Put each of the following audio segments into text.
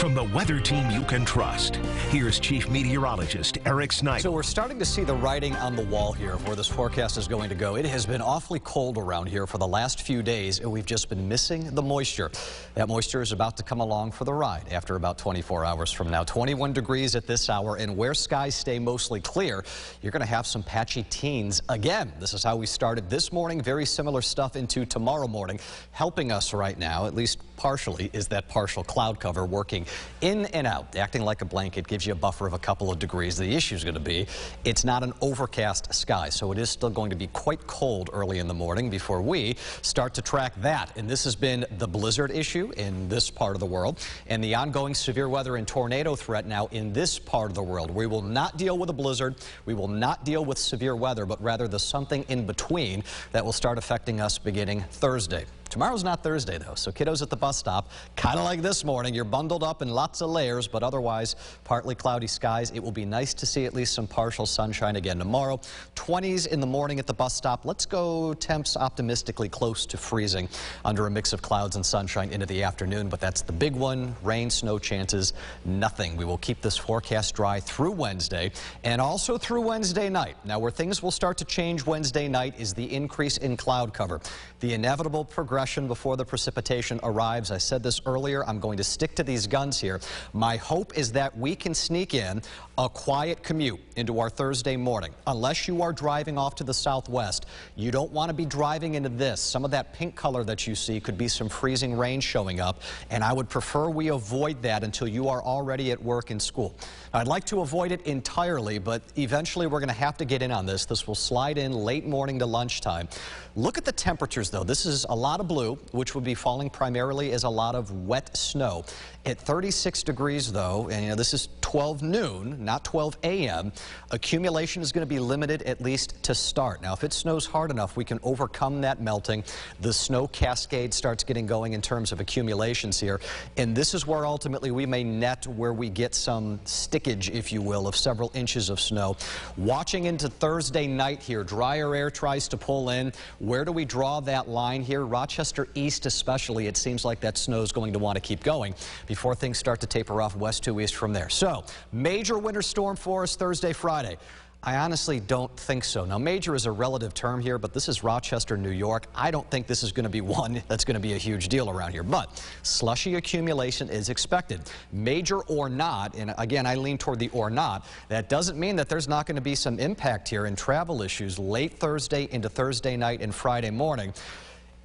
from the weather team you can trust. Here's Chief Meteorologist Eric Snyder. So we're starting to see the writing on the wall here of where this forecast is going to go. It has been awfully cold around here for the last few days, and we've just been missing the moisture. That moisture is about to come along for the ride after about 24 hours from now. 21 degrees at this hour, and where skies stay mostly clear, you're going to have some patchy teens again. This is how we started this morning. Very similar stuff into tomorrow morning. Helping us right now, at least partially, is that partial cloud cover working in and out, acting like a blanket, gives you a buffer of a couple of degrees. The issue is going to be it's not an overcast sky, so it is still going to be quite cold early in the morning before we start to track that. And this has been the blizzard issue in this part of the world and the ongoing severe weather and tornado threat now in this part of the world. We will not deal with a blizzard. We will not deal with severe weather, but rather the something in between that will start affecting us beginning Thursday. Tomorrow's not Thursday, though, so kiddos at the bus stop, kind of like this morning, you're bundled up in lots of layers, but otherwise partly cloudy skies. It will be nice to see at least some partial sunshine again tomorrow. 20s in the morning at the bus stop. Let's go temps optimistically close to freezing under a mix of clouds and sunshine into the afternoon, but that's the big one. Rain, snow chances, nothing. We will keep this forecast dry through Wednesday and also through Wednesday night. Now, where things will start to change Wednesday night is the increase in cloud cover. The inevitable progression before the precipitation arrives. I said this earlier. I'm going to stick to these guns here. My hope is that we can sneak in a quiet commute into our Thursday morning. Unless you are driving off to the southwest, you don't want to be driving into this. Some of that pink color that you see could be some freezing rain showing up, and I would prefer we avoid that until you are already at work and school. I'd like to avoid it entirely, but eventually we're going to have to get in on this. This will slide in late morning to lunchtime. Look at the temperatures, though. This is a lot of blue, which would be falling primarily as a lot of wet snow. At 36 degrees, though, and this is 12 noon, not 12 a.m., accumulation is going to be limited at least to start. Now, if it snows hard enough, we can overcome that melting. The snow cascade starts getting going in terms of accumulations here, and this is where ultimately we may net where we get some stickage, if you will, of several inches of snow. Watching into Thursday night here, drier air tries to pull in. Where do we draw that line here? Rochester East especially, it seems like that snow is going to want to keep going before things start to taper off west to east from there. So, major winter storm for us Thursday, Friday. I honestly don't think so. Now, major is a relative term here, but this is Rochester, New York. I don't think this is going to be one that's going to be a huge deal around here, but slushy accumulation is expected. Major or not, and again, I lean toward the or not, that doesn't mean that there's not going to be some impact here in travel issues late Thursday into Thursday night and Friday morning.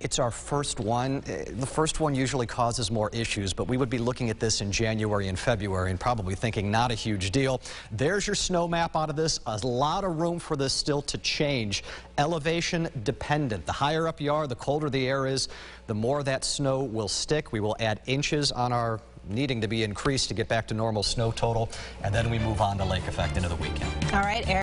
It's our first one. The first one usually causes more issues, but we would be looking at this in January and February and probably thinking not a huge deal. There's your snow map out of this. A lot of room for this still to change. Elevation dependent. The higher up you are, the colder the air is, the more that snow will stick. We will add inches on our needing to be increased to get back to normal snow total, and then we move on to lake effect into the weekend. All right, Eric.